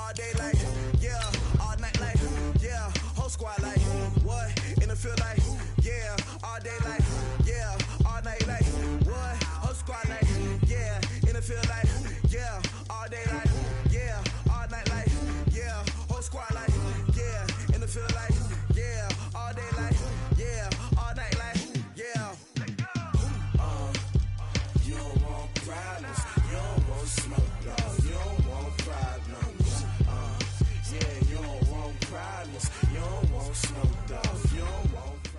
all day like, yeah, all night like, yeah, whole squad like, what, in the field like, yeah, all day like, yeah, all night like, what, whole squad like, yeah, in the field like, yeah, all day like, yeah, all night like, yeah, whole squad like, yeah, in the field like, yeah, all day like, yeah, all night like, yeah. You don't want problems, you don't want smoke, dog, you don't want problems. Yeah, you don't want problems, you don't want smoke, dog, you don't want.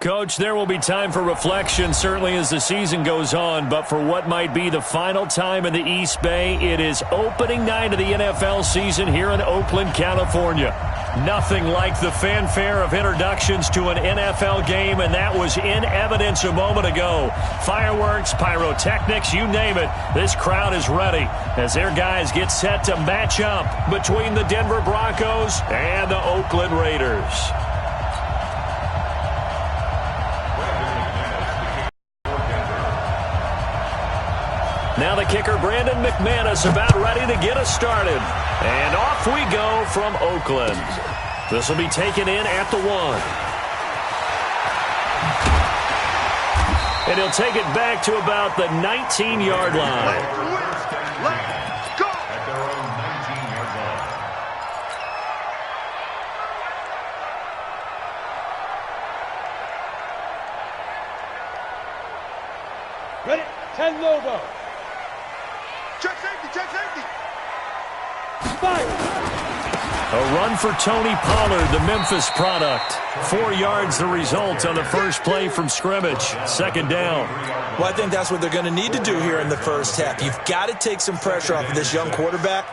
Coach, there will be time for reflection, certainly as the season goes on, but for what might be the final time in the East Bay, it is opening night of the NFL season here in Oakland, California. Nothing like the fanfare of introductions to an NFL game, and that was in evidence a moment ago. Fireworks, pyrotechnics, you name it, this crowd is ready as their guys get set to match up between the Denver Broncos and the Oakland Raiders. Now the kicker, Brandon McManus, about ready to get us started. And off we go from Oakland. This will be taken in at the 1. And he'll take it back to about the 19-yard line. Let's go! At their own 19-yard line. Ready? 10 logo. Check safety, check safety. Fire. A run for Tony Pollard, the Memphis product. 4 yards the result on the first play from scrimmage. Second down. Well, I think that's what they're going to need to do here in the first half. You've got to take some pressure off of this young quarterback,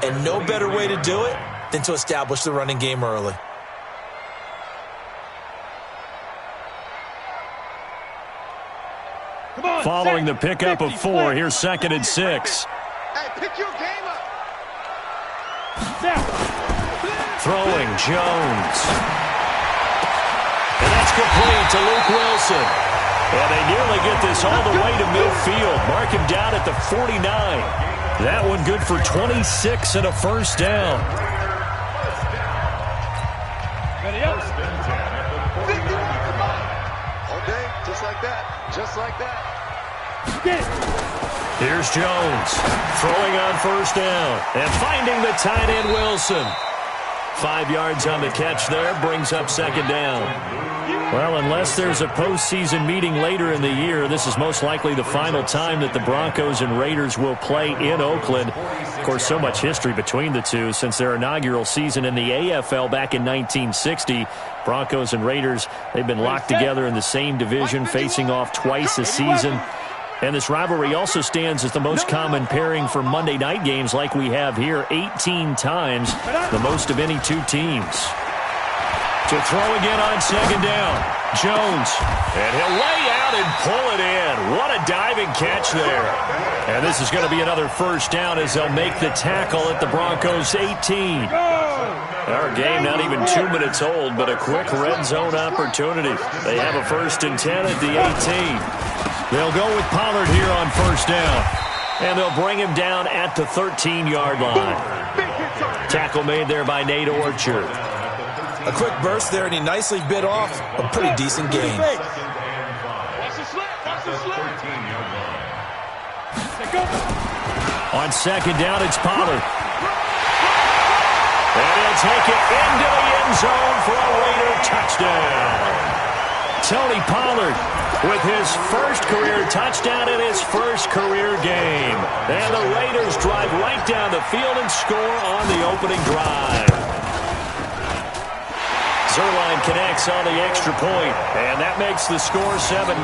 and no better way to do it than to establish the running game early. Come on, Following the pickup of 4, here's 2nd and 6. Hey, pick your game up. Throwing Jones. And that's complete to Luke Wilson. And they nearly get this all the way to midfield. Mark him down at the 49. That one good for 26 and a first down. Ready up. All day, just like that. Just like that. Here's Jones throwing on first down and finding the tight end Wilson. 5 yards on the catch there, brings up second down. Well, unless there's a postseason meeting later in the year, this is most likely the final time that the Broncos and Raiders will play in Oakland. Of course, so much history between the two since their inaugural season in the AFL back in 1960. Broncos and Raiders, they've been locked together in the same division, facing off twice a season. And this rivalry also stands as the most common pairing for Monday night games like we have here, 18 times, the most of any two teams. To throw again on second down, Jones. And he'll lay out and pull it in. What a diving catch there. And this is going to be another first down as they'll make the tackle at the Broncos' 18. Our game not even 2 minutes old, but a quick red zone opportunity. They have a 1st and 10 at the 18. They'll go with Pollard here on first down. And they'll bring him down at the 13-yard line. Tackle made there by Nate Orchard. A quick burst there, and he nicely bit off a pretty decent gain. Watch the slip, watch the slip. On second down, it's Pollard. And he'll take it into the end zone for a Raider touchdown. Tony Pollard with his first career touchdown in his first career game. And the Raiders drive right down the field and score on the opening drive. Zuerlein connects on the extra point, and that makes the score 7-0.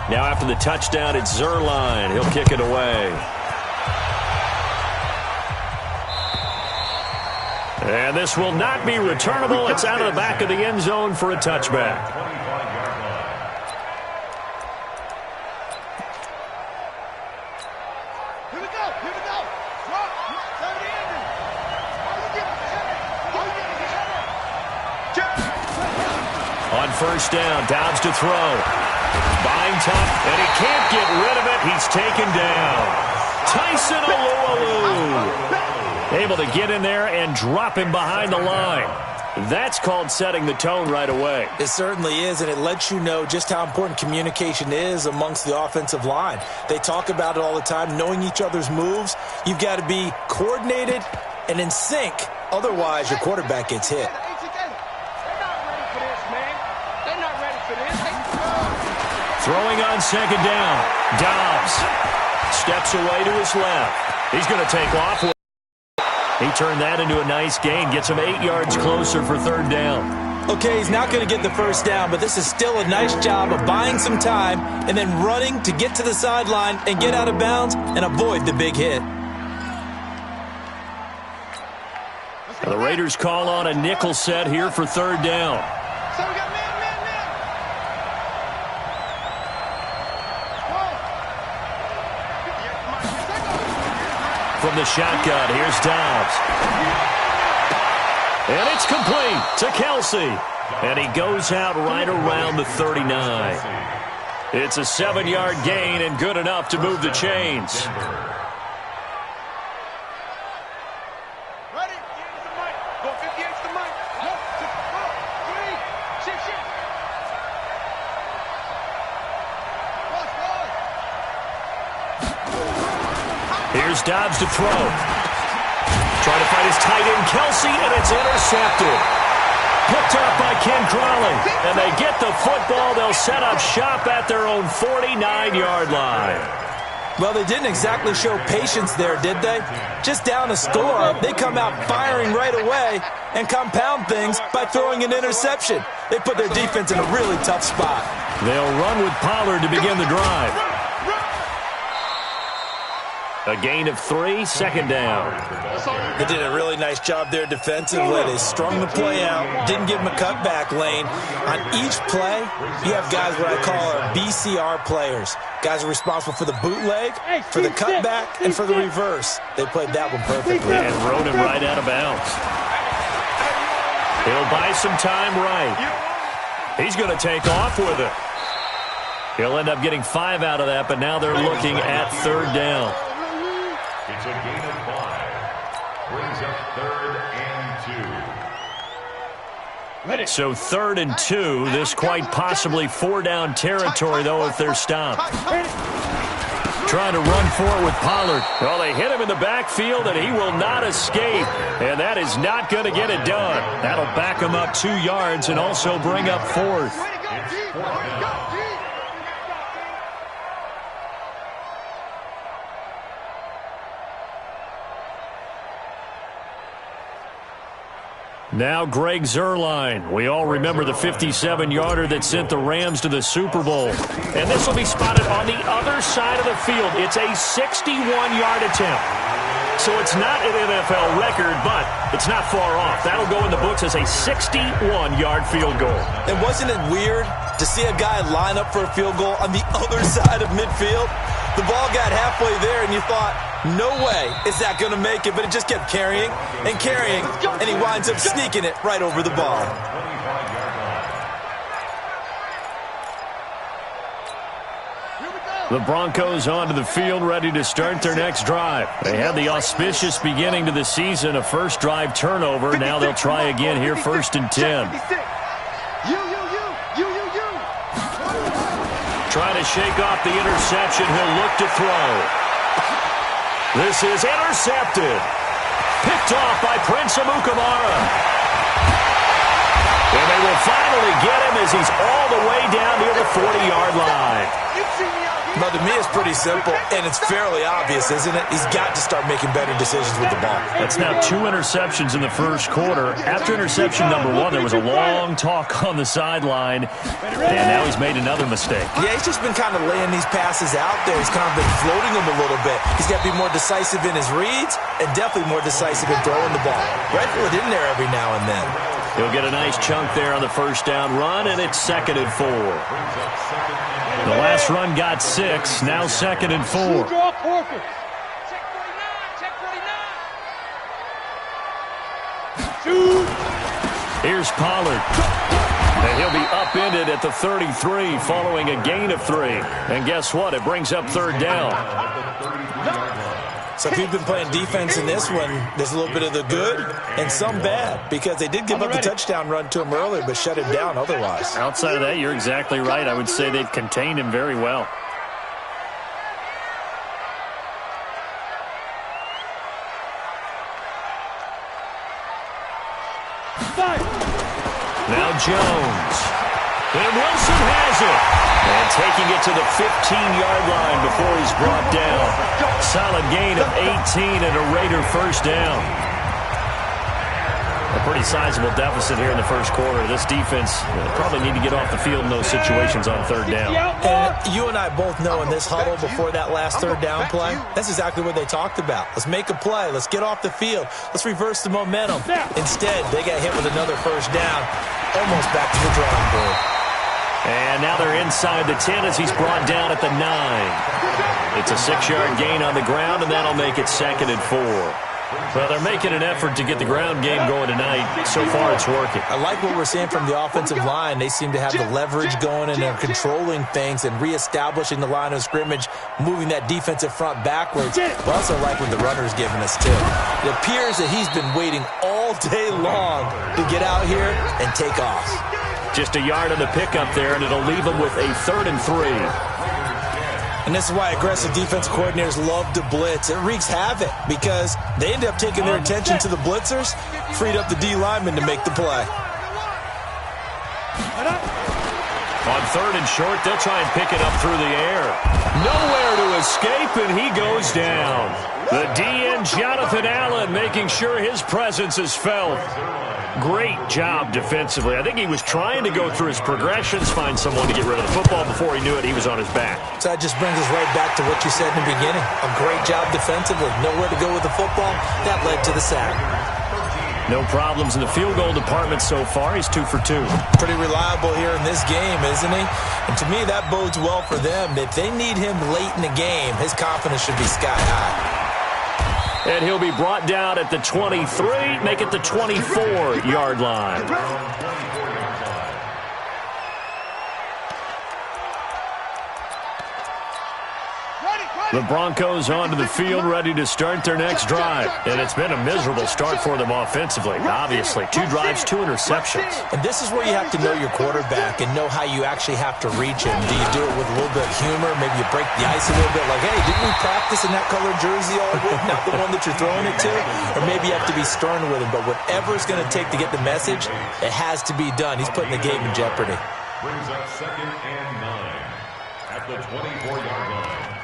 Now after the touchdown, it's Zuerlein. He'll kick it away. And this will not be returnable. It's out of the back of the end zone for a touchback. On first down, Dobbs to throw. Buying time, and he can't get rid of it. He's taken down. Tyson Alualu able to get in there and drop him behind the line. That's called setting the tone right away. It certainly is, and it lets you know just how important communication is amongst the offensive line. They talk about it all the time, knowing each other's moves. You've got to be coordinated and in sync. Otherwise, your quarterback gets hit. Throwing on second down. Dobbs steps away to his left. He's going to take off. He turned that into a nice gain. Gets him 8 yards closer for third down. Okay, he's not going to get the first down, but this is still a nice job of buying some time and then running to get to the sideline and get out of bounds and avoid the big hit. The Raiders call on a nickel set here for third down. So we got man. From the shotgun, here's Dobbs. And it's complete to Kelsey. And he goes out right around the 39. It's a 7-yard gain and good enough to move the chains. Here's Dobbs to throw. Trying to find his tight end, Kelsey, and it's intercepted. Picked up by Ken Crawley. And they get the football. They'll set up shop at their own 49-yard line. Well, they didn't exactly show patience there, did they? Just down a score, they come out firing right away and compound things by throwing an interception. They put their defense in a really tough spot. They'll run with Pollard to begin the drive. A gain of 3, second down. They did a really nice job there defensively. They strung the play out, didn't give them a cutback lane. On each play, you have guys what I call our BCR players. Guys are responsible for the bootleg, for the cutback, and for the reverse. They played that one perfectly. And rode him right out of bounds. He'll buy some time right. He's going to take off with it. He'll end up getting 5 out of that, but now they're looking at third down. It's a gain of 5. Brings up 3rd and 2. So 3rd and 2. This quite possibly 4-down territory, though, if they're stopped. Trying to run for it with Pollard. Well, they hit him in the backfield, and he will not escape. And that is not going to get it done. That'll back him up 2 yards and also bring up 4th. It's 4th down. Now Greg Zuerlein. We all remember the 57-yarder that sent the Rams to the Super Bowl. And this will be spotted on the other side of the field. It's a 61-yard attempt. So it's not an NFL record, but it's not far off. That'll go in the books as a 61-yard field goal. And wasn't it weird to see a guy line up for a field goal on the other side of midfield? The ball got halfway there, and you thought, no way is that going to make it, but it just kept carrying, and he winds up sneaking it right over the ball. The Broncos onto the field, ready to start their next drive. They had the auspicious beginning to the season, a first drive turnover. Now they'll try again here, 1st and 10. Trying to shake off the interception. He'll look to throw. This is intercepted. Picked off by Prince Amukamara. And they will finally get him as he's all the way down near the 40-yard line. Well, to me, it's pretty simple, and it's fairly obvious, isn't it? He's got to start making better decisions with the ball. That's now 2 interceptions in the first quarter. After interception number 1, there was a long talk on the sideline, and now he's made another mistake. Yeah, he's just been kind of laying these passes out there. He's kind of been floating them a little bit. He's got to be more decisive in his reads and definitely more decisive in throwing the ball. Rifle it in there every now and then. He'll get a nice chunk there on the first down run, and it's 2nd and 4. The last run got 6, now 2nd and 4. Here's Pollard. And he'll be upended at the 33 following a gain of 3. And guess what? It brings up third down. So if you've been playing defense in this one, there's a little bit of the good and some bad, because they did give up the touchdown run to him earlier but shut him down otherwise. Outside of that, you're exactly right. I would say they've contained him very well. Now Jones. And Wilson has it. And taking it to the 15-yard line before he's brought down. Solid gain of 18 and a Raider first down. A pretty sizable deficit here in the first quarter. This defense probably need to get off the field in those situations on third down. And you and I both know in this huddle before that last third down play, that's exactly what they talked about. Let's make a play. Let's get off the field. Let's reverse the momentum. Instead, they got hit with another first down, almost back to the drawing board. And now they're inside the 10 as he's brought down at the 9. It's a 6-yard gain on the ground, and that'll make it 2nd and 4. Well, they're making an effort to get the ground game going tonight. So far, it's working. I like what we're seeing from the offensive line. They seem to have the leverage going, and they're controlling things and reestablishing the line of scrimmage, moving that defensive front backwards. But I also like what the runner's giving us, too. It appears that he's been waiting all day long to get out here and take off. Just a yard on the pickup there, and it'll leave him with a 3rd and 3. And this is why aggressive defense coordinators love to blitz. It wreaks havoc because they end up taking their attention to the blitzers, freed up the D lineman to make the play. On 3rd and short, they'll try and pick it up through the air. Nowhere to escape, and he goes down. The DN, Jonathan Allen, making sure his presence is felt. Great job defensively. I think he was trying to go through his progressions, find someone to get rid of the football. Before he knew it, he was on his back. So that just brings us right back to what you said in the beginning. A great job defensively. Nowhere to go with the football. That led to the sack. No problems in the field goal department so far. He's 2 for 2. Pretty reliable here in this game, isn't he? And to me, that bodes well for them. If they need him late in the game, his confidence should be sky high. And he'll be brought down at the 23, make it the 24-yard line. The Broncos onto the field, ready to start their next drive. And it's been a miserable start for them offensively. Obviously, 2 drives, 2 interceptions. And this is where you have to know your quarterback and know how you actually have to reach him. Do you do it with a little bit of humor? Maybe you break the ice a little bit, like, hey, didn't we practice in that colored jersey all week, not the one that you're throwing it to? Or maybe you have to be stern with him. But whatever it's going to take to get the message, it has to be done. He's putting the game in jeopardy. Brings up 2nd and 9 at the 24-yard line.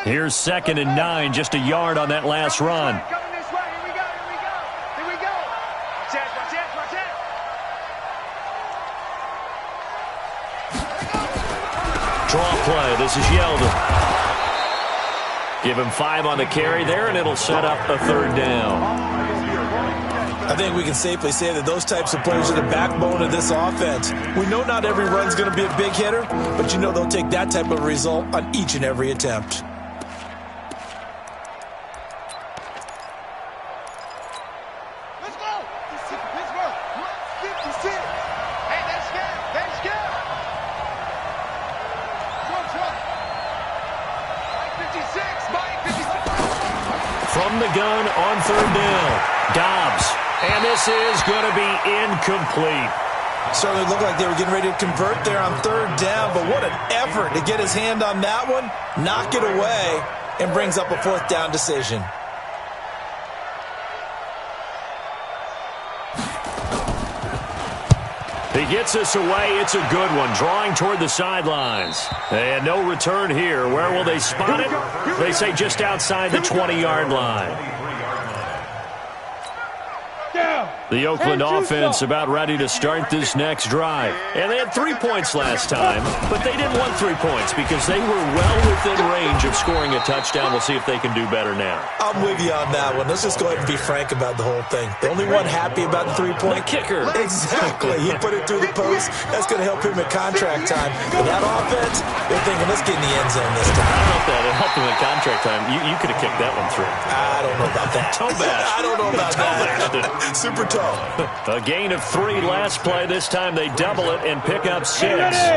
Here's 2nd and 9, just a yard on that last run. Coming this way. Here we go. Here we go. Watch it. Draw play. This is Yeldon. Give him 5 on the carry there, and it'll set up a 3rd down. I think we can safely say that those types of players are the backbone of this offense. We know not every run's going to be a big hitter, but you know they'll take that type of result on each and every attempt. Let's go. Let's go. 56. Hey, let's go. Let's go. Mike 56. Mike 56. From the gun on 3rd down, Dobbs. And this is going to be incomplete. Certainly looked like they were getting ready to convert there on 3rd down, but what an effort to get his hand on that one, knock it away, and brings up a 4th down decision. He gets us away. It's a good one. Drawing toward the sidelines. And no return here. Where will they spot it? They say just outside the 20-yard line. Down. The Oakland offense about ready to start this next drive. And they had 3 points last time, but they didn't want 3 points because they were well within range of scoring a touchdown. We'll see if they can do better now. I'm with you on that one. Let's just go ahead and be frank about the whole thing. The only one happy about the 3-point kicker. Exactly. He put it through the post. That's going to help him at contract time. But that offense, they're thinking, let's get in the end zone this time. I don't know if that helped him at contract time. You could have kicked that one through. I don't know about that. I don't know about that. Super tall. A gain of 3 last play. This time they double it and pick up 6.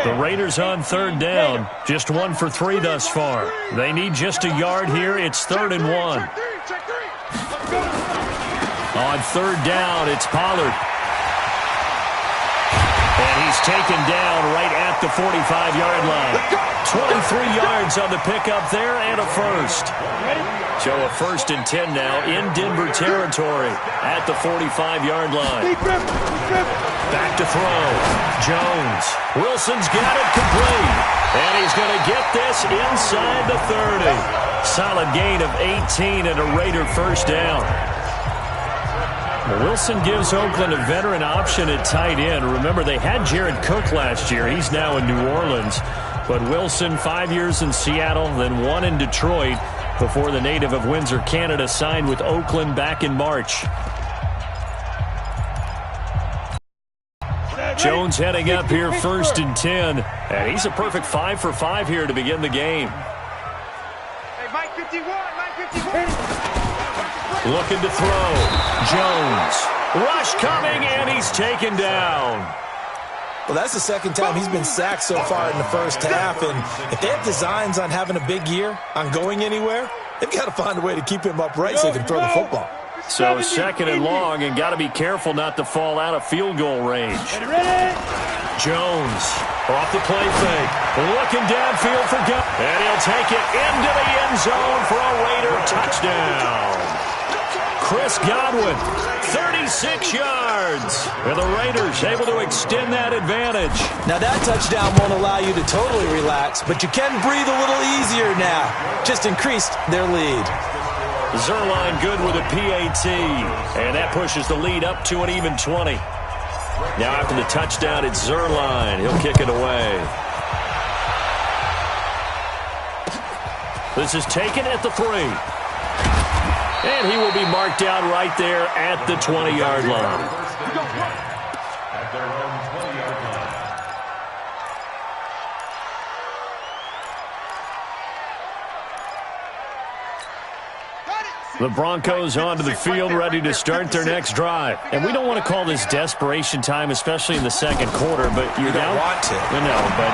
The Raiders on 3rd down. Just 1 for 3 thus far. They need just a yard here. It's 3rd and 1. On 3rd down, it's Pollard. And he's taken down right at the 45-yard line. 23 yards on the pickup there and a first. So a 1st and 10 now in Denver territory at the 45-yard line. Back to throw. Jones. Wilson's got it complete. And he's going to get this inside the 30. Solid gain of 18 and a Raider first down. Wilson gives Oakland a veteran option at tight end. Remember, they had Jared Cook last year. He's now in New Orleans. But Wilson, 5 years in Seattle, then 1 in Detroit before the native of Windsor, Canada, signed with Oakland back in March. Jones heading up here, 1st and 10. And he's a perfect 5 for 5 here to begin the game. Hey, Mike 51, Mike 51. Looking to throw. Jones. Rush coming, and he's taken down. Well, that's the 2nd time he's been sacked so far in the first half. And if they have designs on having a big year, on going anywhere, they've got to find a way to keep him upright so he can throw the football. So 2nd and long, and got to be careful not to fall out of field goal range. Jones off the play fake. Looking downfield for Gunn. And he'll take it into the end zone for a Raider touchdown. Chris Godwin, 36 yards. And the Raiders able to extend that advantage. Now that touchdown won't allow you to totally relax, but you can breathe a little easier now. Just increased their lead. Zuerlein good with a PAT. And that pushes the lead up to an even 20. Now after the touchdown, it's Zuerlein. He'll kick it away. This is taken at the 3. And he will be marked down right there at the 20-yard line. At their own 20-yard line. The Broncos onto the field, ready to start their next drive. And we don't want to call this desperation time, especially in the 2nd quarter, but you're down. You don't want to. No, but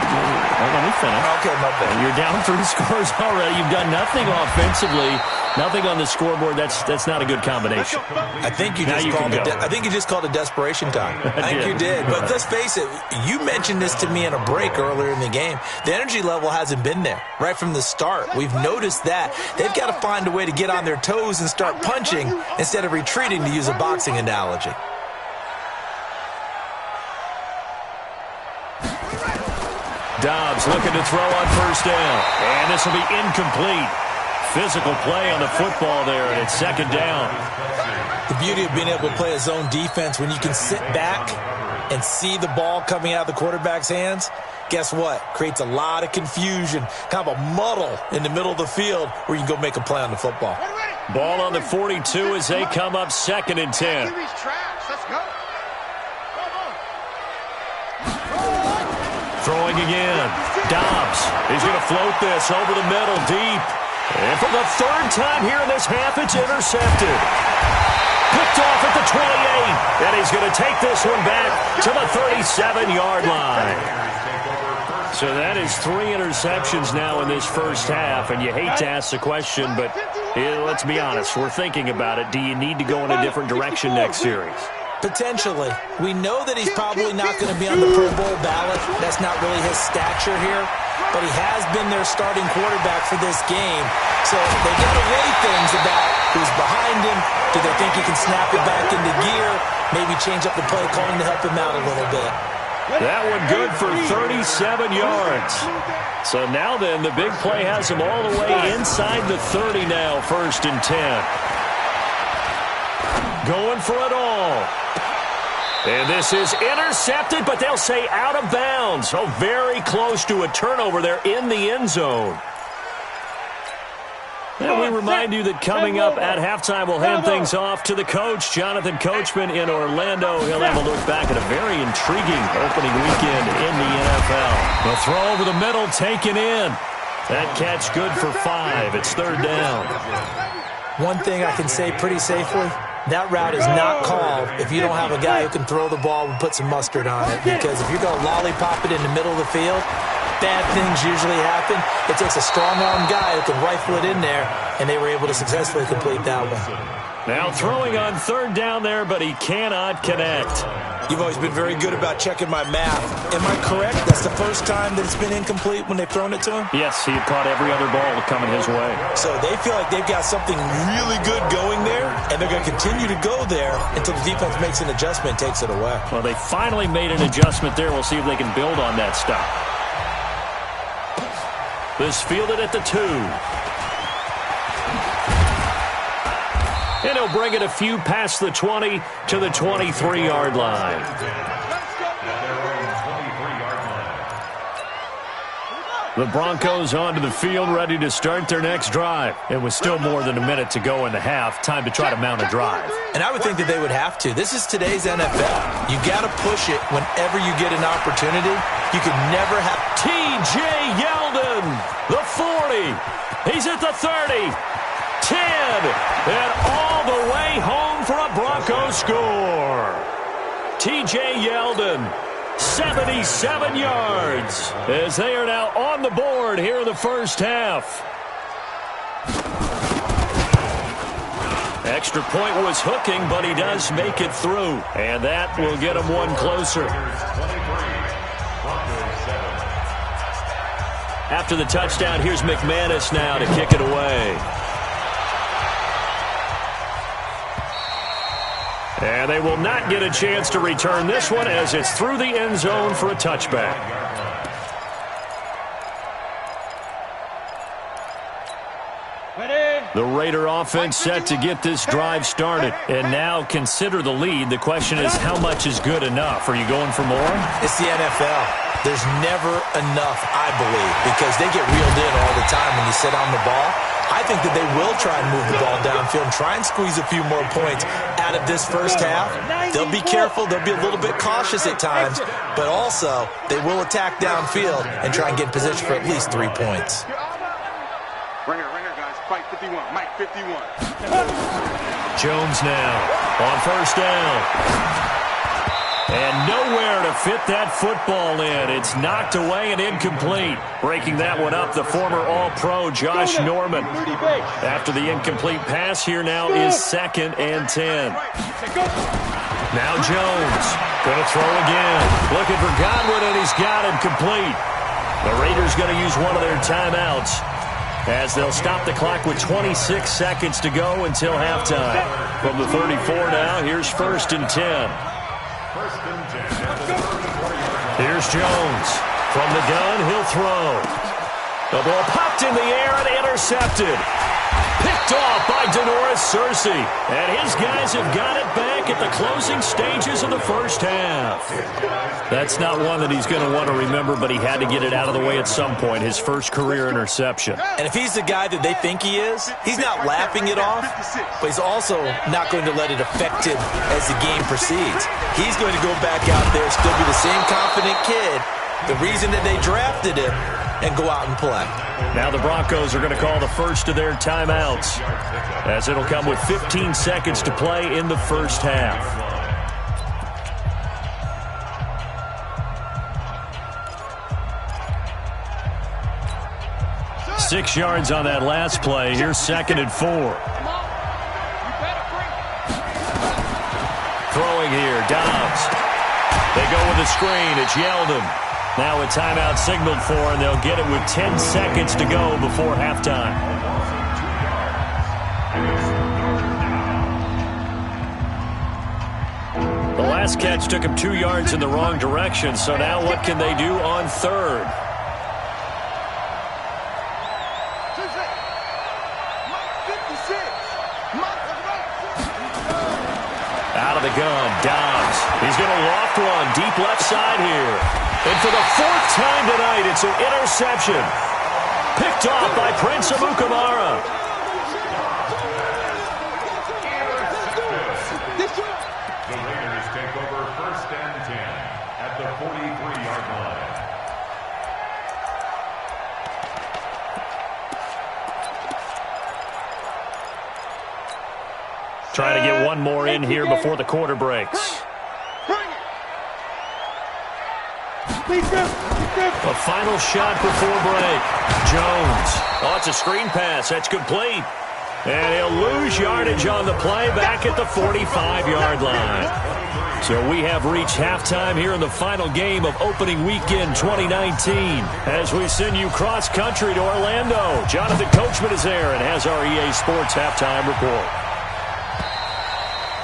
let me finish. Okay, my bad. You're down 3 scores already. You've done nothing offensively, nothing on the scoreboard. That's not a good combination. I think you just called it desperation time. I think you did. But let's face it, you mentioned this to me in a break earlier in the game. The energy level hasn't been there right from the start. We've noticed that. They've got to find a way to get on their toes and start punching instead of retreating, to use a boxing analogy. Dobbs looking to throw on 1st down. And this will be incomplete. Physical play on the football there, and it's 2nd down. The beauty of being able to play a zone defense, when you can sit back and see the ball coming out of the quarterback's hands, guess what? Creates a lot of confusion, kind of a muddle in the middle of the field where you can go make a play on the football. Ball on the 42 as they come up 2nd and 10. Let's go. Throwing again. Dobbs. He's going to float this over the middle deep. And for the 3rd time here in this half, it's intercepted. Picked off at the 28. And he's going to take this one back to the 37-yard line. So that is 3 interceptions now in this first half. And you hate to ask the question, but let's be honest. We're thinking about it. Do you need to go in a different direction next series? Potentially. We know that he's probably not going to be on the Pro Bowl ballot. That's not really his stature here. But he has been their starting quarterback for this game. So they got to weigh things about who's behind him. Do they think he can snap it back into gear? Maybe change up the play calling to help him out a little bit. That one good for 37 yards. So now then, the big play has him all the way inside the 30 now, 1st and 10. going for it all. And this is intercepted, but they'll say out of bounds. So very close to a turnover there in the end zone. And we remind you that coming up at halftime, we'll hand things off to the coach, Jonathan Coachman in Orlando. He'll have a look back at a very intriguing opening weekend in the NFL. The throw over the middle, taken in. That catch good for 5. It's third down. One thing I can say pretty safely, that route is not called if you don't have a guy who can throw the ball and put some mustard on it. Because if you're going to lollipop it in the middle of the field, bad things usually happen. It takes a strong-arm guy who can rifle it in there, and they were able to successfully complete that one. Now throwing on third down there, but he cannot connect. You've always been very good about checking my math. Am I correct? That's the first time that it's been incomplete when they've thrown it to him? Yes, he had caught every other ball coming his way. So they feel like they've got something really good going there, and they're going to continue to go there until the defense makes an adjustment and takes it away. Well, they finally made an adjustment there. We'll see if they can build on that stop. This fielded at the 2. And he'll bring it a few past the 20 to the 23-yard line. The Broncos onto the field, ready to start their next drive. It was still more than a minute to go in the half. Time to try to mount a drive. And I would think that they would have to. This is today's NFL. You got to push it whenever you get an opportunity. You can never have... T.J. Yeldon, the 40. He's at the 30. 10, and all the way home for a Broncos score. T.J. Yeldon, 77 yards, as they are now on the board here in the first half. Extra point was hooking, but he does make it through, and that will get him one closer. After the touchdown, here's McManus now to kick it away. And they will not get a chance to return this one as it's through the end zone for a touchback. The Raider offense set to get this drive started. And now consider the lead. The question is, how much is good enough? Are you going for more? It's the NFL. There's never enough, I believe, because they get reeled in all the time when you sit on the ball. I think that they will try and move the ball downfield and try and squeeze a few more points out of this first half. They'll be careful. They'll be a little bit cautious at times, but also they will attack downfield and try and get in position for at least 3 points. Right here, guys. Fight 51. Mike 51. Jones now on first down. And nowhere to fit that football in. It's knocked away and incomplete. Breaking that one up, the former All-Pro Josh Norman. After the incomplete pass, here now is 2nd and 10. Now Jones going to throw again. Looking for Godwin, and he's got him complete. The Raiders going to use one of their timeouts as they'll stop the clock with 26 seconds to go until halftime. From the 34 now, here's 1st and 10. Here's Jones. From the gun, he'll throw. The ball popped in the air and intercepted. Picked off by Denoris Searcy. And his guys have got it back at the closing stages of the first half. That's not one that he's going to want to remember, but he had to get it out of the way at some point, his first career interception. And if he's the guy that they think he is, he's not laughing it off, but he's also not going to let it affect him as the game proceeds. He's going to go back out there, still be the same confident kid, the reason that they drafted him, and go out and play. Now the Broncos are going to call the first of their timeouts, as it'll come with 15 seconds to play in the first half. Six yards on that last play. Here's 2nd and 4. Throwing here, Dobbs. They go with the screen. It's Yeldon. Now a timeout signaled for, and they'll get it with 10 seconds to go before halftime. The last catch took him 2 yards in the wrong direction, so now what can they do on 3rd? the gun. Dobbs. He's going to loft one deep left side here. And for the 4th time tonight, it's an interception. Picked off by Prince Amukamara. The Raiders take over 1st and 10 at the 43-yard line. Trying to get one more in here before the quarter breaks. A final shot before break. Jones. Oh, it's a screen pass. That's complete. And he'll lose yardage on the play back at the 45-yard line. So we have reached halftime here in the final game of opening weekend 2019. As we send you cross-country to Orlando, Jonathan Coachman is there and has our EA Sports halftime report.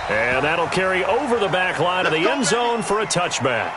And that'll carry over the back line of the end zone for a touchback.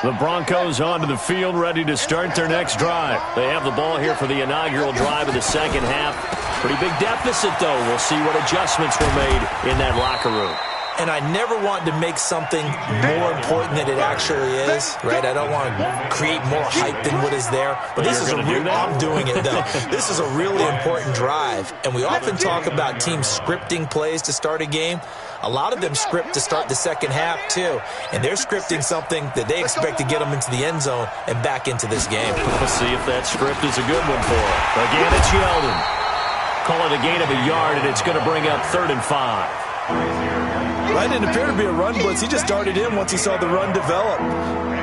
The Broncos onto the field, ready to start their next drive. They have the ball here for the inaugural drive of the second half. Pretty big deficit, though. We'll see what adjustments were made in that locker room. And I never want to make something more important than it actually is, right? I don't want to create more hype than what is there. But this is I'm doing it, though. This is a really important drive. And we often talk about teams scripting plays to start a game. A lot of them script to start the second half, too. And they're scripting something that they expect to get them into the end zone and back into this game. We'll see if that script is a good one for them. Again, it's Yeldon. Call it a gain of a yard, and it's going to bring up 3rd and 5. That didn't appear to be a run blitz. He just darted in once he saw the run develop.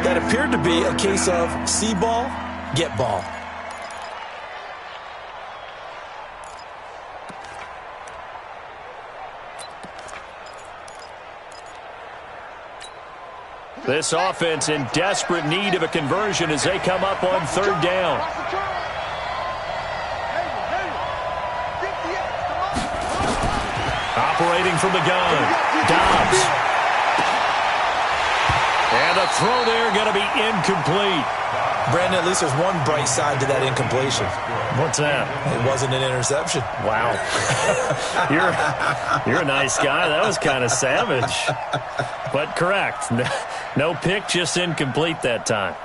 That appeared to be a case of see ball, get ball. This offense in desperate need of a conversion as they come up on 3rd down. Operating from the gun. Dobbs. And the throw there going to be incomplete. Brandon, at least there's one bright side to that incompletion. What's that? It wasn't an interception. Wow. You're a nice guy. That was kind of savage. But correct. No pick, just incomplete that time.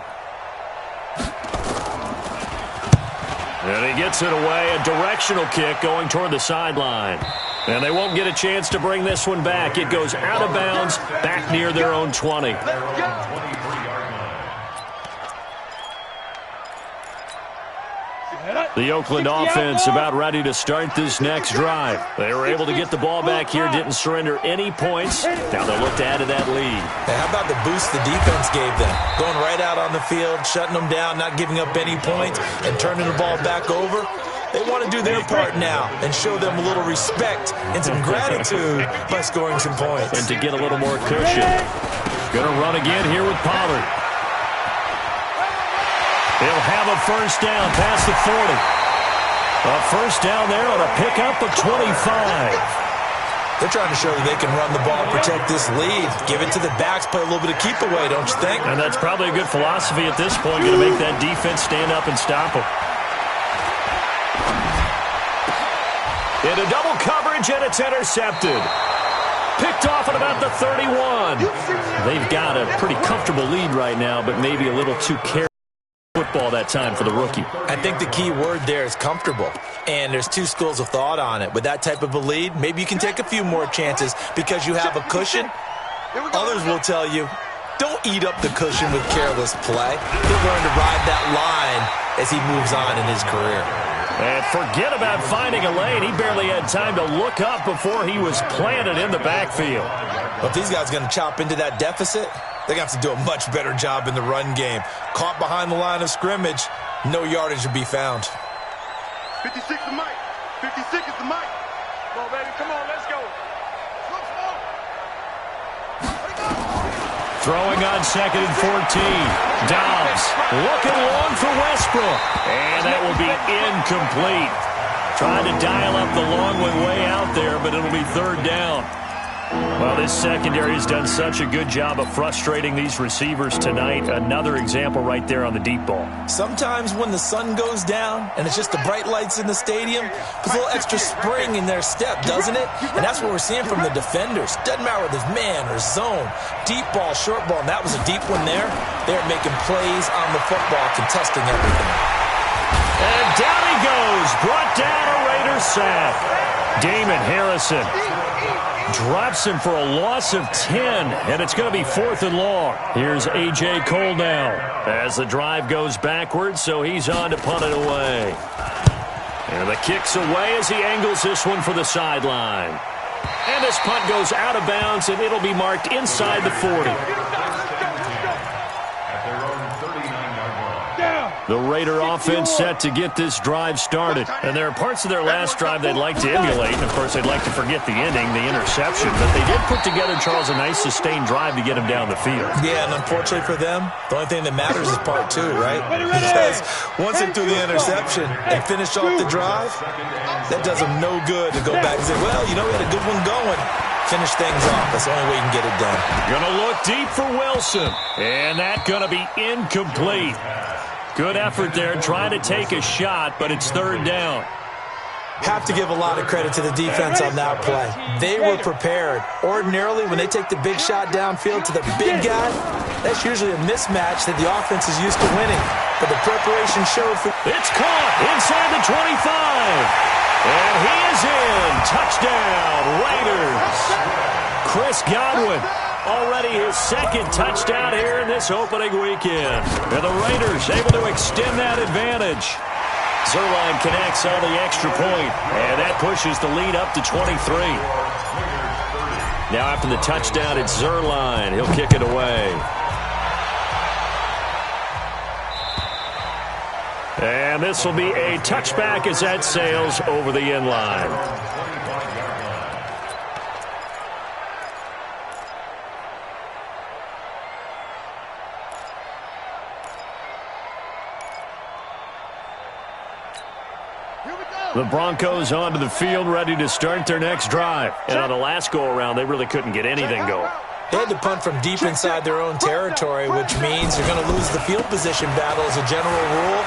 And he gets it away. A directional kick going toward the sideline. And they won't get a chance to bring this one back. It goes out of bounds, back near their own 20. The Oakland offense about ready to start this next drive. They were able to get the ball back here, didn't surrender any points. Now they'll look to add to that lead. Hey, how about the boost the defense gave them? Going right out on the field, shutting them down, not giving up any points, and turning the ball back over. They want to do their part now and show them a little respect and some gratitude by scoring some points. And to get a little more cushion. Going to run again here with Pollard. He'll have a first down past the 40. A first down there on a pickup of 25. They're trying to show that they can run the ball, protect this lead, give it to the backs, play a little bit of keep away, don't you think? And that's probably a good philosophy at this point, going to make that defense stand up and stop them. Into double coverage, and it's intercepted. Picked off at about the 31. They've got a pretty comfortable lead right now, but maybe a little too careful football that time for the rookie. I think the key word there is comfortable, and there's two schools of thought on it. With that type of a lead, maybe you can take a few more chances because you have a cushion. Others will tell you, don't eat up the cushion with careless play. He'll learn to ride that line as he moves on in his career. And forget about finding a lane. He barely had time to look up before he was planted in the backfield. Well, if these guys are going to chop into that deficit, they're going to have to do a much better job in the run game. Caught behind the line of scrimmage, no yardage to be found. 56 is Mike. 56 is the Mike. Come on, baby. Come on, let's go. Throwing on 2nd and 14. Dobbs looking long for Westbrook. And that will be incomplete. Trying to dial up the long one way out there, but it'll be 3rd down. Well, this secondary has done such a good job of frustrating these receivers tonight. Another example right there on the deep ball. Sometimes when the sun goes down and it's just the bright lights in the stadium, there's a little extra spring in their step, doesn't it? And that's what we're seeing from the defenders. Doesn't matter whether it's man or zone, deep ball, short ball, and that was a deep one there. They're making plays on the football, contesting everything. And down he goes, brought down a Raiders sack. Damon Harrison drops him for a loss of 10, and it's going to be 4th and long. Here's A.J. Cole now as the drive goes backwards, so he's on to punt it away. And the kick's away as he angles this one for the sideline. And this punt goes out of bounds, and it'll be marked inside the 40. The Raider offense set to get this drive started. And there are parts of their last drive they'd like to emulate. And, of course, they'd like to forget the ending, the interception. But they did put together, Charles, a nice sustained drive to get him down the field. Yeah, and unfortunately for them, the only thing that matters is part 2, right? Because once they threw the interception and finished off the drive, that does them no good to go back and say, well, you know, we had a good one going. Finish things off. That's the only way you can get it done. Going to look deep for Wilson. And that's going to be incomplete. Good effort there, trying to take a shot, but it's 3rd down. Have to give a lot of credit to the defense on that play. They were prepared. Ordinarily, when they take the big shot downfield to the big guy, that's usually a mismatch that the offense is used to winning. But the preparation showed for... It's caught inside the 25. And he is in. Touchdown, Raiders. Chris Godwin. Already his 2nd touchdown here in this opening weekend. And the Raiders able to extend that advantage. Zuerlein connects on the extra point, and that pushes the lead up to 23. Now after the touchdown, it's Zuerlein. He'll kick it away. And this will be a touchback as that sails over the end line. The Broncos onto the field, ready to start their next drive. And on the last go-around, they really couldn't get anything going. They had to punt from deep inside their own territory, which means they're going to lose the field position battle as a general rule.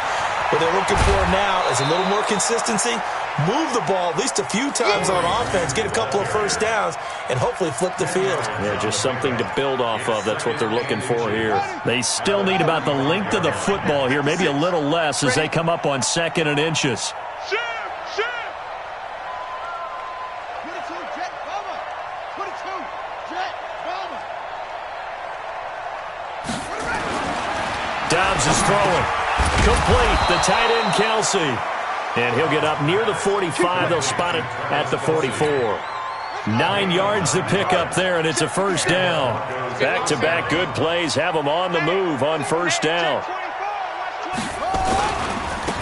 What they're looking for now is a little more consistency, move the ball at least a few times on offense, get a couple of first downs, and hopefully flip the field. Yeah, just something to build off of. That's what they're looking for here. They still need about the length of the football here, maybe a little less as they come up on 2nd and inches. Dobbs is throwing. Complete. The tight end, Kelsey. And he'll get up near the 45. They'll spot it at the 44. 9 yards to pick up there, and it's a 1st down. Back-to-back good plays have them on the move on 1st down.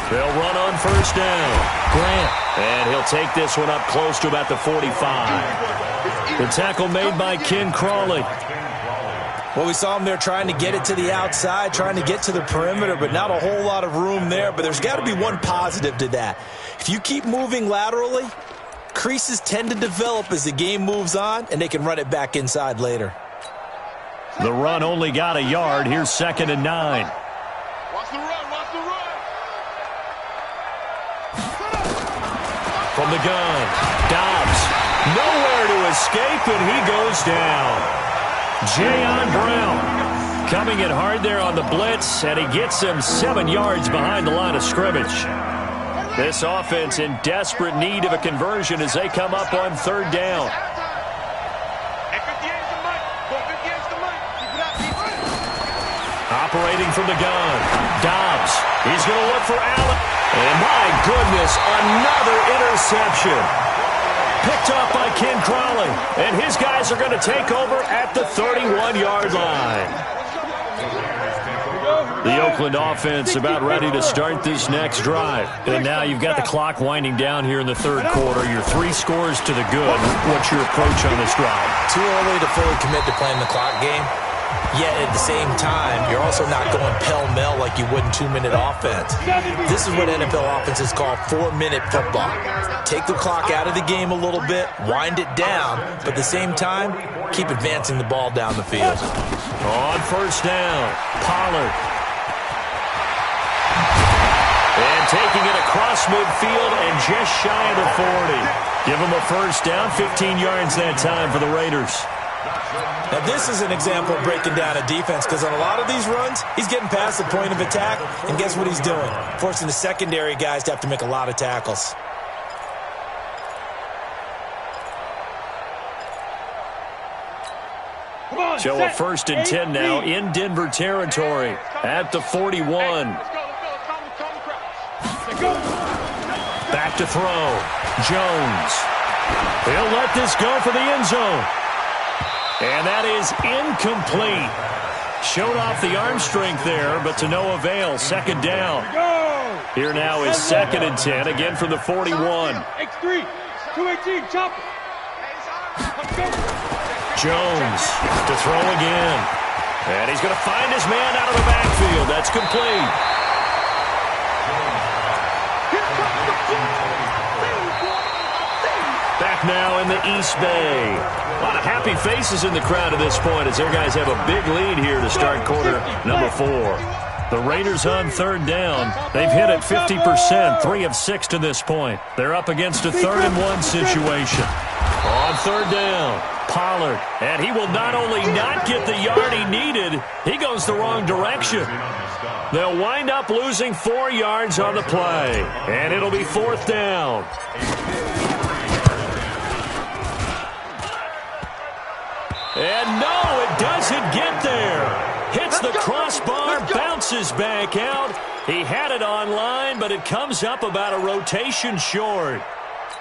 They'll run on 1st down. Grant. And he'll take this one up close to about the 45. The tackle made by Ken Crawley. Well, we saw him there trying to get it to the outside, trying to get to the perimeter, but not a whole lot of room there. But there's got to be one positive to that. If you keep moving laterally, creases tend to develop as the game moves on, and they can run it back inside later. The run only got a yard. Here's 2nd and 9. Watch the run, watch the run. From the gun, Dobbs. Nowhere to escape, and he goes down. Jayon Brown coming in hard there on the blitz, and he gets him 7 yards behind the line of scrimmage. This offense in desperate need of a conversion as they come up on 3rd down. Operating from the gun, Dobbs. He's going to look for Allen. And my goodness, another interception. Picked off by Ken Crawley. And his guys are going to take over at the 31-yard line. The Oakland offense about ready to start this next drive. And now you've got the clock winding down here in the 3rd quarter. You're 3 scores to the good. What's your approach on this drive? Too early to fully commit to playing the clock game. Yet at the same time, you're also not going pell-mell like you would in 2-minute offense. This is what NFL offenses call 4-minute football. Take the clock out of the game a little bit, wind it down, but at the same time, keep advancing the ball down the field. On first down, Pollard. And taking it across midfield and just shy of the 40. Give him a first down, 15 yards that time for the Raiders. Now, this is an example of breaking down a defense because on a lot of these runs, he's getting past the point of attack, and guess what he's doing? Forcing the secondary guys to have to make a lot of tackles. So a 1st and 10 now in Denver territory at the 41. Back to throw. Jones. He'll let this go for the end zone. And that is incomplete. Showed off the arm strength there, but to no avail. 2nd down. Here now is 2nd and 10, again from the 41. X3, 218, chopper. Jones to throw again. And he's going to find his man out of the backfield. That's complete. Back now in the East Bay. A lot of happy faces in the crowd at this point as their guys have a big lead here to start quarter number 4. The Raiders on 3rd down. They've hit it 50%, 3 of 6 to this point. They're up against a 3rd and 1 situation. On 3rd down, Pollard. And he will not only not get the yard he needed, he goes the wrong direction. They'll wind up losing 4 yards on the play. And it'll be 4th down. And no, it doesn't get there. Hits the crossbar, bounces back out. He had it online, but it comes up about a rotation short.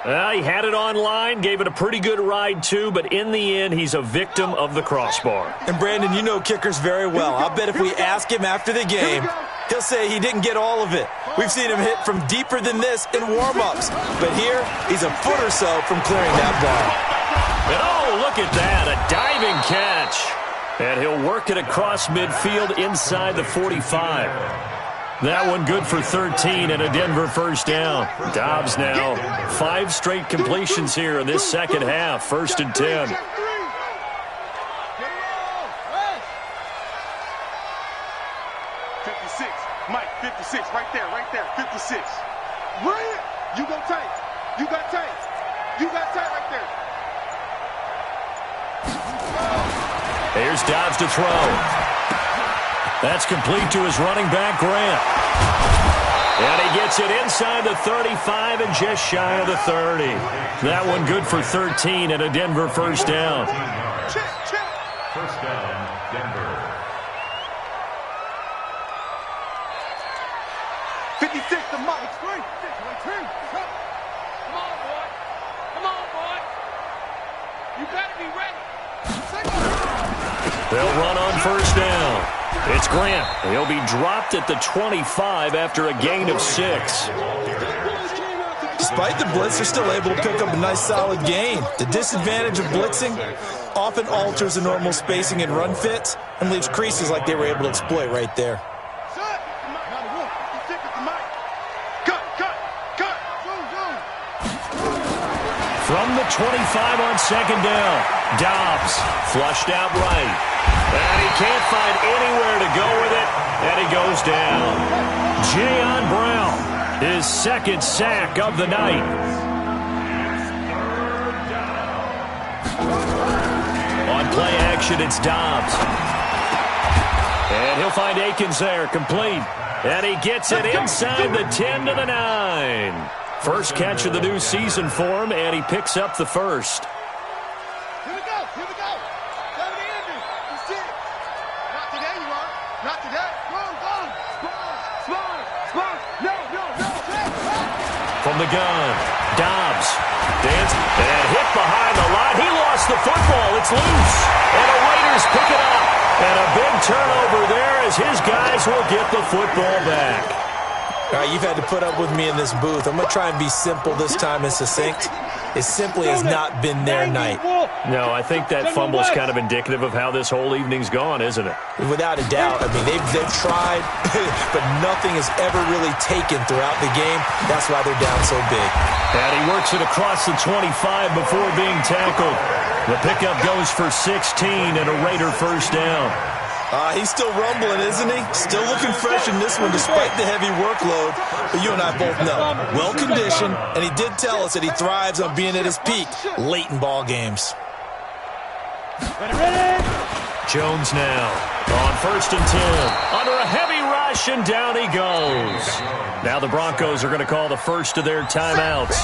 He had it online, gave it a pretty good ride too, but in the end, he's a victim of the crossbar. And Brandon, you know kickers very well. I'll bet if we ask him after the game, he'll say he didn't get all of it. We've seen him hit from deeper than this in warm-ups. But here, he's a foot or so from clearing that ball. And oh, look at that, a diving catch. And he'll work it across midfield inside the 45. That one good for 13 and a Denver first down. Dobbs now 5 straight completions here in this second half. 1st and 10. 56, Mike, 56, right there, 56. Brilliant. You go tight. You got tight. You got tight right there. Here's Dobbs to throw. That's complete to his running back, Grant. And he gets it inside the 35 and just shy of the 30. That one good for 13 and a Denver first down. First down, Denver. 56 to Mike. Come on, boy. Come on, boy. You better be ready. They'll run on first down. It's Grant. He'll be dropped at the 25 after a gain of 6. Despite the blitz, they're still able to pick up a nice solid gain. The disadvantage of blitzing often alters the normal spacing and run fits and leaves creases like they were able to exploit right there. From the 25 on 2nd down, Dobbs flushed out right. And he can't find anywhere to go with it, and he goes down. Jayon Brown, his 2nd sack of the night. On play action, it's Dobbs. And he'll find Akins there, complete. And he gets it inside the 10 to the 9. First catch of the new season for him, and he picks up the first. Here we go. Tell me the ending. That's it. Not today, you are. Not today. Go. Smart. No. From the gun, Dobbs dancing and hit behind the line. He lost the football. It's loose. And the Raiders pick it up. And a big turnover there as his guys will get the football back. All right, you've had to put up with me in this booth. I'm going to try and be simple this time and succinct. It simply has not been their night. No, I think that fumble's kind of indicative of how this whole evening's gone, isn't it? Without a doubt. I mean, they've tried, but nothing has ever really taken throughout the game. That's why they're down so big. And he works it across the 25 before being tackled. The pickup goes for 16 and a Raider first down. He's still rumbling, isn't he? Still looking fresh in this one despite the heavy workload. But you and I both know, well-conditioned, and he did tell us that he thrives on being at his peak late in ball games. Jones now on 1st and 10. Under a heavy rush, and down he goes. Now the Broncos are going to call the first of their timeouts.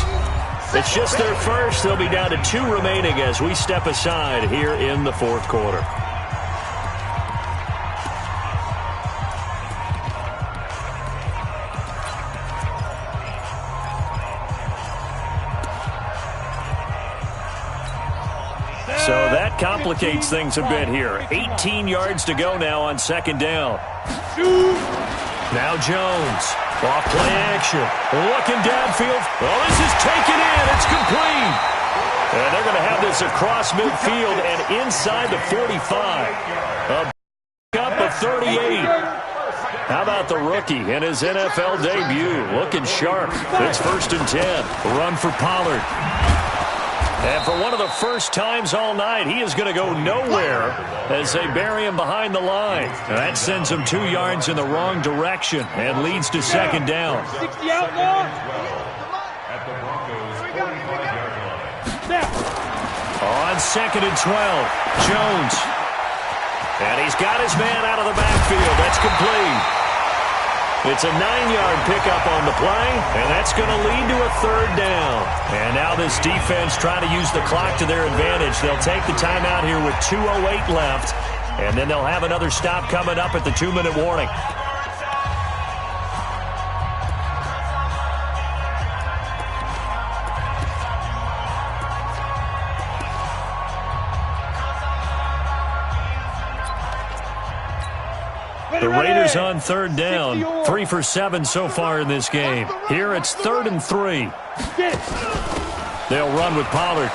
It's just their first. They'll be down to 2 remaining as we step aside here in the 4th quarter. So that complicates things a bit here. 18 yards to go now on 2nd down. Now Jones. Off play action. Looking downfield. Oh, this is taken in. It's complete. And they're going to have this across midfield and inside the 45. A up of 38. How about the rookie in his NFL debut? Looking sharp. It's 1st and 10. Run for Pollard. And for one of the first times all night, he is going to go nowhere as they bury him behind the line. That sends him 2 yards in the wrong direction and leads to 2nd down. 60 out now. At the Broncos' 45-yard line. On 2nd and 12, Jones. And he's got his man out of the backfield. That's complete. It's a 9-yard pickup on the play, and that's going to lead to a 3rd down. And now this defense trying to use the clock to their advantage. They'll take the timeout here with 2:08 left, and then they'll have another stop coming up at the 2-minute warning. The Raiders on 3rd down. 3 for 7 so far in this game. Here it's 3rd and 3. They'll run with Pollard.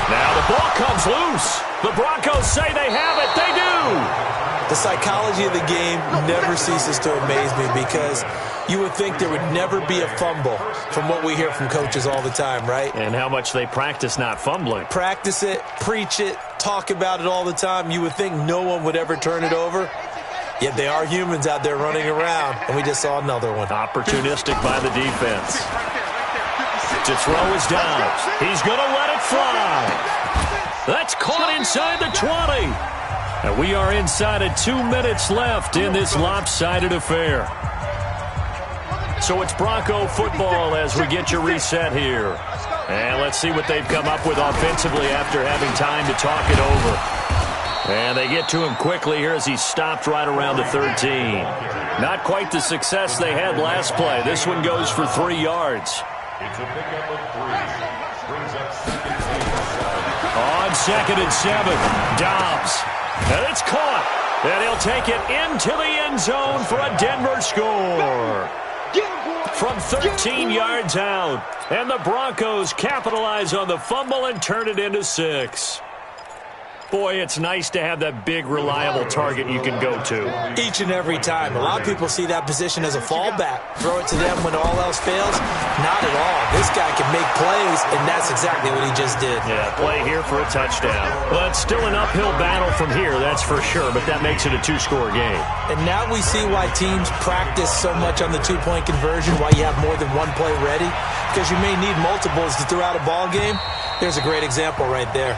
Now the ball comes loose. The Broncos say they have it. They do. The psychology of the game never ceases to amaze me because you would think there would never be a fumble from what we hear from coaches all the time, right? And how much they practice not fumbling. Practice it, preach it, talk about it all the time. You would think no one would ever turn it over. Yet they are humans out there running around, and we just saw another one. Opportunistic by the defense. To throw is down. He's going to let it fly. That's caught inside the 20. And we are inside of 2 minutes left in this lopsided affair. So it's Bronco football as we get you reset here. And let's see what they've come up with offensively after having time to talk it over. And they get to him quickly here as he stopped right around the 13. Not quite the success they had last play. This one goes for 3 yards. It's a pickup of 3. Brings up 2nd. On 2nd and 7, Dobbs. And it's caught. And he'll take it into the end zone for a Denver score. From 13 yards out. And the Broncos capitalize on the fumble and turn it into 6. Boy, it's nice to have that big, reliable target you can go to. Each and every time. A lot of people see that position as a fallback. Throw it to them when all else fails. Not at all. This guy can make plays, and that's exactly what he just did. Yeah, play here for a touchdown. Well, it's still an uphill battle from here, that's for sure, but that makes it a 2-score game. And now we see why teams practice so much on the 2-point conversion, why you have more than one play ready, because you may need multiples to throw out a ball game. There's a great example right there.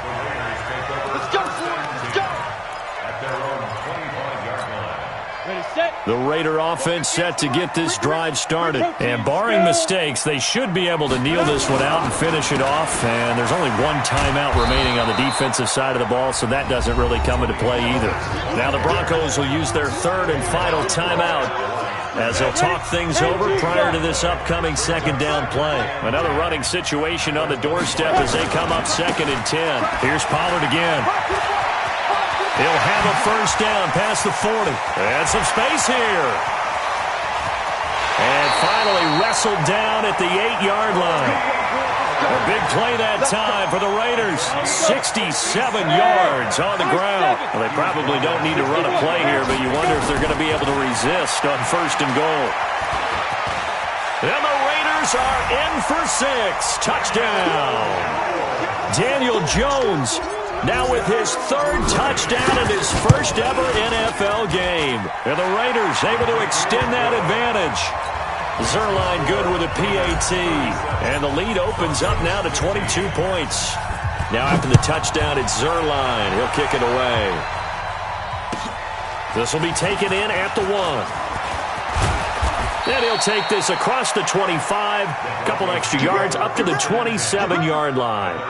The Raider offense set to get this drive started. And barring mistakes, they should be able to kneel this one out and finish it off. And there's only one timeout remaining on the defensive side of the ball, so that doesn't really come into play either. Now the Broncos will use their 3rd and final timeout as they'll talk things over prior to this upcoming 2nd down play. Another running situation on the doorstep as they come up 2nd and 10. Here's Pollard again. He'll have a first down past the 40. And some space here. And finally wrestled down at the 8-yard line. A big play that time for the Raiders. 67 yards on the ground. Well, they probably don't need to run a play here, but you wonder if they're going to be able to resist on 1st and goal. And the Raiders are in for 6. Touchdown. Daniel Jones now with his 3rd touchdown in his first ever NFL game. And the Raiders able to extend that advantage. Zuerlein good with a PAT. And the lead opens up now to 22 points. Now after the touchdown, it's Zuerlein. He'll kick it away. This will be taken in at the 1. And he'll take this across the 25. Couple extra yards up to the 27-yard line.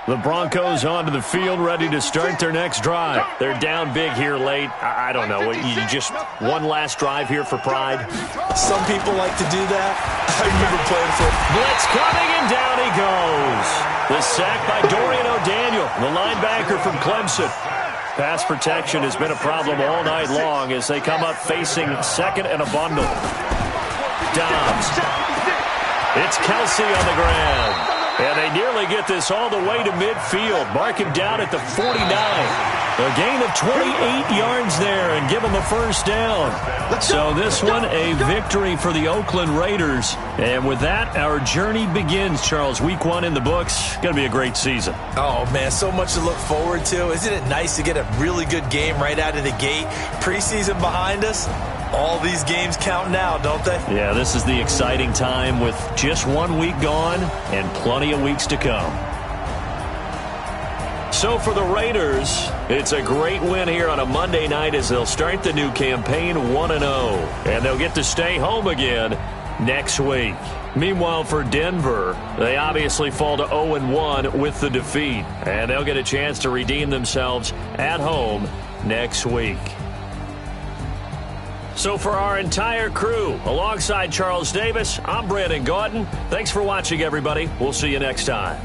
The Broncos onto the field, ready to start their next drive. They're down big here late. I don't know. You just one last drive here for pride? Some people like to do that. I remember playing for blitz coming, and down he goes. The sack by Dorian O'Daniel, the linebacker from Clemson. Pass protection has been a problem all night long as they come up facing 2nd and a bundle. Dobbs. It's Kelsey on the ground. And they nearly get this all the way to midfield. Mark him down at the 49. A gain of 28 yards there and give him a first down. So this one, a victory for the Oakland Raiders. And with that, our journey begins, Charles. Week 1 in the books. Going to be a great season. Oh, man, so much to look forward to. Isn't it nice to get a really good game right out of the gate? Preseason behind us. All these games count now, don't they? Yeah, this is the exciting time with just 1 week gone and plenty of weeks to come. So for the Raiders, it's a great win here on a Monday night as they'll start the new campaign 1-0. And they'll get to stay home again next week. Meanwhile, for Denver, they obviously fall to 0-1 with the defeat. And they'll get a chance to redeem themselves at home next week. So for our entire crew, alongside Charles Davis, I'm Brandon Gaudin. Thanks for watching, everybody. We'll see you next time.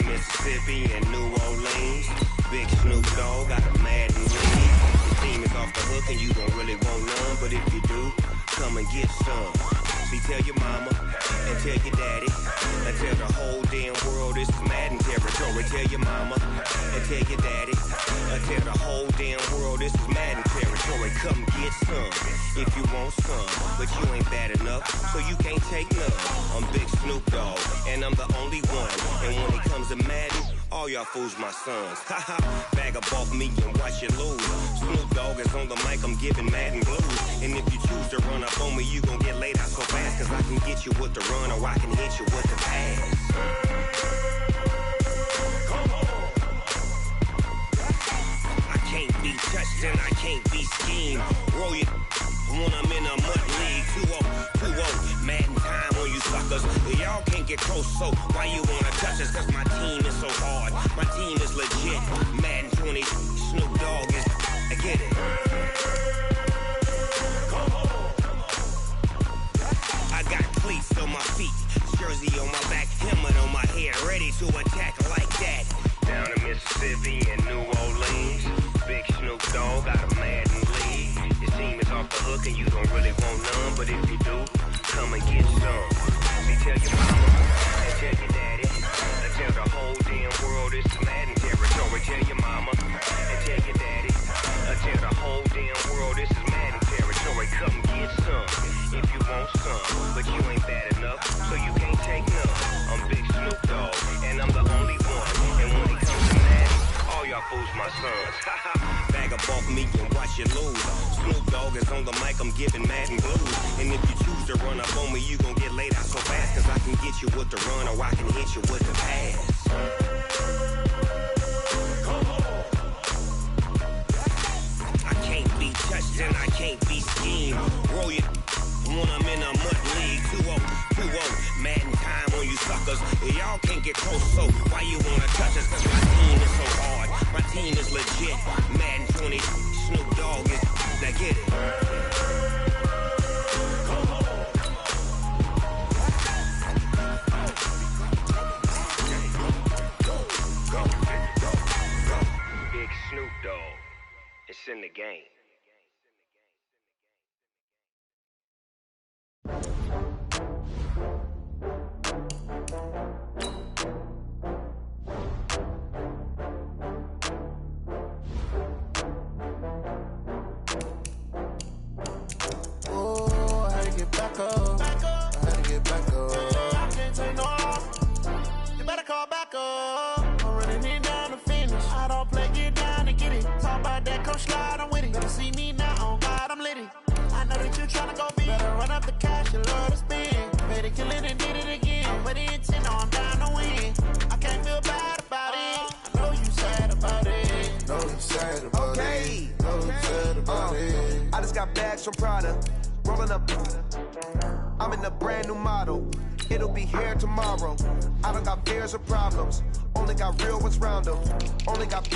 Mississippi and New Orleans. Big Snoop Dogg got a Madden ring. The team is off the hook and you don't really want none, but if you do, come and get some. See, tell your mama and tell your daddy and tell the whole damn world this is Madden territory. Tell your mama and tell your daddy and tell the whole damn world this is Madden territory. Come get some if you want some, but you ain't bad enough, so you can't take none. I'm Big Snoop Dogg, and I'm the only one. And when it comes to Madden, all y'all fools my sons. Haha, bag up off me and watch you lose. Snoop Dogg is on the mic, I'm giving Madden blues. And if you choose to run up on me, you gon' get laid out so fast fast, cause I can get you with the run or I can hit you with the pass. I can't be touched and I can't be schemed. Roll you when I'm in a mud league. 2-0, Madden time on you suckers. Y'all can't get close, so why you wanna touch us? Cause my team is so hard, my team is legit. Madden 20, Snoop Dogg is, I get it. I got cleats on my feet, jersey on my back, helmet on my head, ready to attack like that. Down in Mississippi and New Orleans, Big Snoop Dogg got a Madden league. Your team is off the hook and you don't really want none, but if you do, come and get some. See, tell your mama and tell your daddy, and tell the whole damn world it's Madden territory. Tell your mama and tell your daddy, and tell the whole damn world this is Madden territory. Come get some if you want some, but you ain't bad enough, so you can't take none. I'm Big Snoop Dogg, and I'm the only one. And when it comes to Madden, all y'all fools my sons. Bag a bulk me and watch you lose. Snoop Dogg is on the mic, I'm giving Madden blues. And if you choose to run up on me, you gon' get laid out so fast, cause I can get you with the run or I can hit you with the pass. I can't be touched and I can't be schemed. Roll you when I'm in a mud league. 2-0, Madden time on you suckers. Y'all can't get close, so why you wanna touch us? Cause my team is so hard, my team is legit. Madden 20, Snoop Dogg is, now get it. Big Snoop Dogg, it's in the game. Oh, I had to get back up. I had to get back up. I can't take no off. You better call back up. I'm running it down to finish. I don't play, get down and get it. Talk about that, come slide, I'm with it. Better see me now, on God, I'm lit it. I know that you tryna go big. Better run up the cash, you love to spend. Made it, kill it, and did it again. But the intent, I'm down to win. I can't feel bad about it. I know you sad about it. Know you sad about it. Know you sad about it. I just got bags from Prada. Rolling up. I'm in a brand new model. It'll be here tomorrow. I don't got fears or problems. Only got real ones round them. Only got.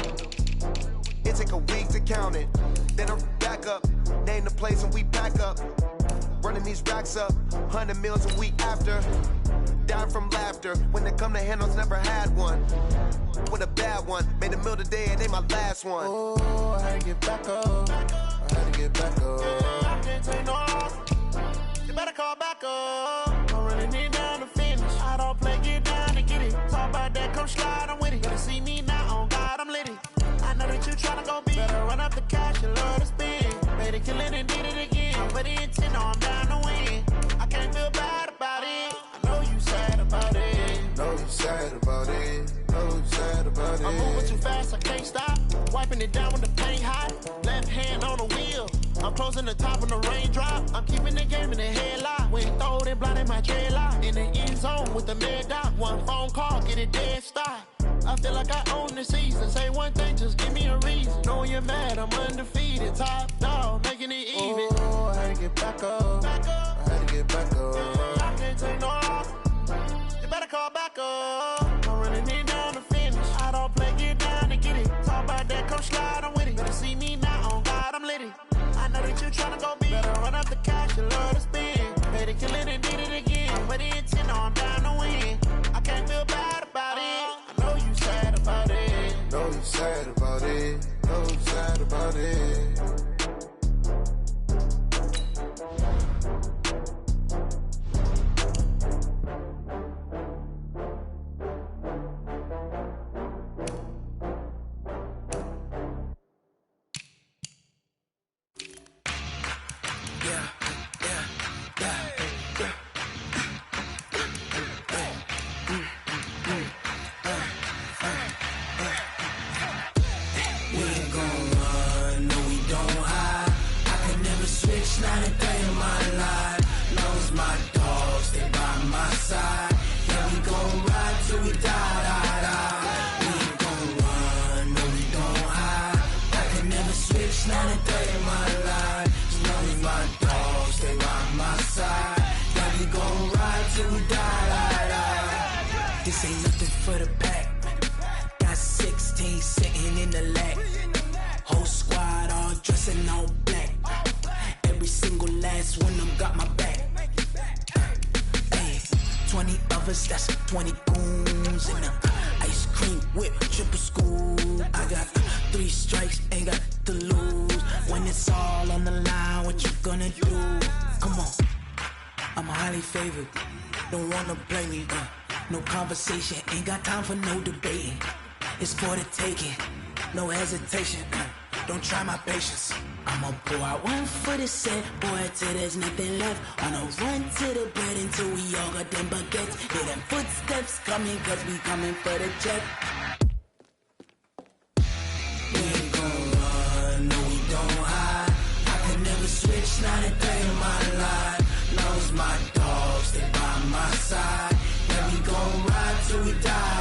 It take a week to count it. Then I'm back up. Name the place and we pack up. Running these racks up. 100 meals a week after. Dying from laughter. When they come to handles, never had one. With a bad one. Made a meal today and they my last one. Oh, I had to get back up. I had to get back up. I can't take no off. You better call back up. I'm running it down to finish. I don't play, get down and get it. Talk about that, come slide, I'm with it. Better see me now, on God, I'm lit it. I know that you tryna go big. Better run up the cash, you love to spend. Made it, kill it, and did it again. But the intent, no, I'm down to win. I can't feel bad about it. I know you sad about it. Know you sad about it. Know you sad about it. I'm moving too fast, I can't stop. Wiping it down when the paint hot. Left hand on the wheel. I'm closing the top when the raindrop. I'm keeping the game in the headlock. When throw it, blinding my dreadlock. In the end zone with the mad dot. One phone call, get it dead stop. I feel like I own the season. Say one thing, just give me a reason. Knowing you're mad, I'm undefeated. Top dog, making it even. Oh, I had to get back up. I had to get back up. I can't take no off. You better call back up. I'm running it down to finish. I don't play, get down and get it. Talk about that, come slide, I'm with it. Better see me now, on God, I'm lit it. I know that you tryna go big. Better run up the cash, you love to spend. Made it, kill it, and did it again. But the intent, no, I'm down to win. I can't feel bad about it. I know you sad about it. Know you sad about it. Know you sad about it. side. Yeah, we gon' ride till we die. This ain't nothing for the pack. Got 16 sitting in the lap. Whole squad all dressing all black. Every single last one of them got my back. 20 of us, that's 20 goons in the ice cream whip, triple scoop. I got 3 strikes, ain't got to lose. When it's all on the line, what you gonna do? Come on, I'm highly favored. Don't wanna play me, no conversation, ain't got time for no debating. It's for the taking, no hesitation. Don't try my patience. I'ma pour out one for the set, boy, till there's nothing left. On a run to the bread until we all got them baguettes. Hear them footsteps coming, cause we coming for the jet. We ain't gon' run, no, we don't hide. I can never switch, not a day in my life. Love's my dogs, they by my side. Yeah, we gon' ride till we die.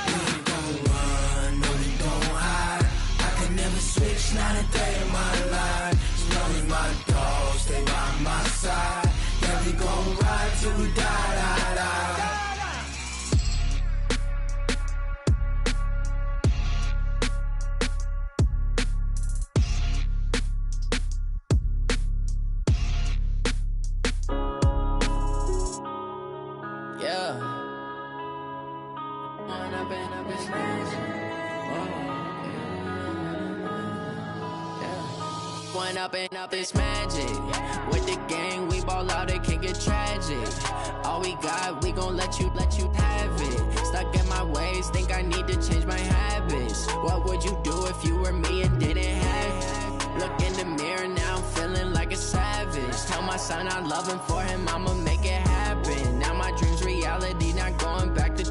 We ain't gon' run, no, we don't hide. I can never switch, not a day in my life. As long as my dogs stay by my side. Yeah, we gon' ride till we die. Yeah. One up and up is magic. With the gang, we ball out, it can get tragic. All we got, we gon' let you have it. Stuck in my ways, think I need to change my habits. What would you do if you were me and didn't have it? Look in the mirror now, I'm feeling like a savage. Tell my son I love him, for him I'ma make it happen. Now my dream's reality, not going back to.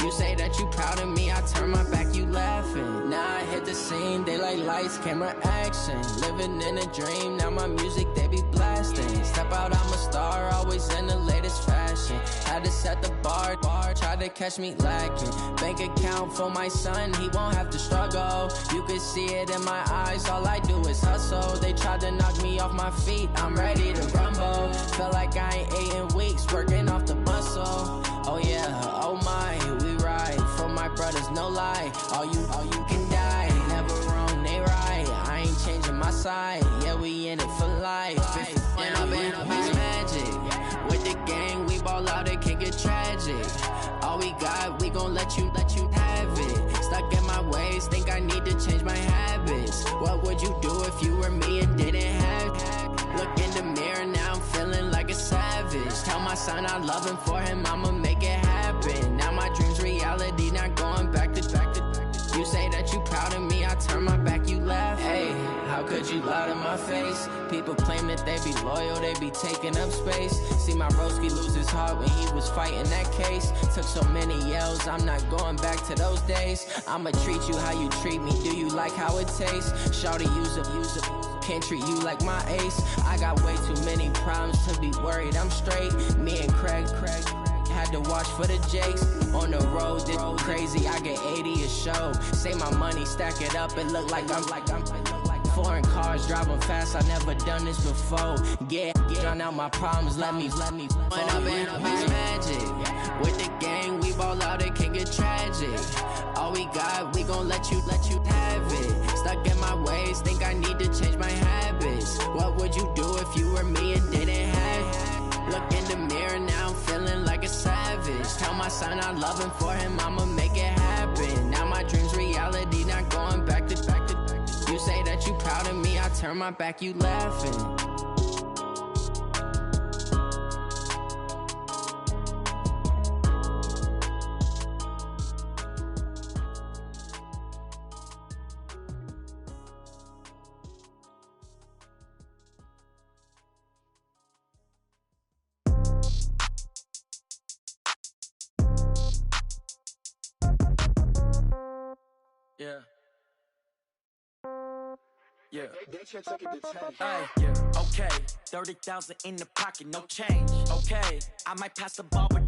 You say that you proud of me, I turn my back, you laughing. Now I hit the scene, they like lights, camera, action. Living in a dream, now my music, they be blasting. Step out, I'm a star, always in the latest fashion. Had to set the bar, try to catch me lacking. Bank account for my son, he won't have to struggle. You can see it in my eyes, all I do is hustle. They tried to knock me off my feet, I'm ready to rumble. Felt like I ain't ate in weeks, working off the muscle. Oh yeah, oh my, we ride for my brothers, no lie. All you can die, never wrong, they right. I ain't changing my side, yeah, we in it for life. And I've been magic. With the gang, we ball out, it can get tragic. All we got, we gon' let you have it. Stuck in my ways, think I need to change my habits. What would you do if you were me and didn't have it? Look in the mirror, now I'm feeling like a savage. Tell my son I love him, for him I'ma make it happen. Now my dream's reality, not going back to. You say that you proud of me, I turn my back, you laugh. Hey, how could you lie to my face? People claim that they be loyal, they be taking up space. See my broski lose his heart when he was fighting that case. Took so many yells, I'm not going back to those days. I'ma treat you how you treat me, do you like how it tastes? Shawty, use up, can't treat you like my ace. I got way too many problems to be worried, I'm straight. Me and Craig had to watch for the Jakes. On the road, this crazy, I get 80 a show. Say my money, stack it up, it look like I'm foreign cars, driving fast, I never done this before. Yeah, drown out my problems, let me When I've been up is magic. With the gang, we ball out, it can get tragic. All we got, we gon' let you have it. Stuck in my ways, think I need to change my habits. What would you do if you were me and didn't have it? Look in the mirror, now I'm feeling like a savage. Tell my son I love him, for him I'ma make it happen. Now my dream's reality, not going back to. You say that you proud of me, I turn my back, you laughing. Yeah. Yeah. Yeah. Okay. 30,000 in the pocket, no change. Okay. I might pass the ball, but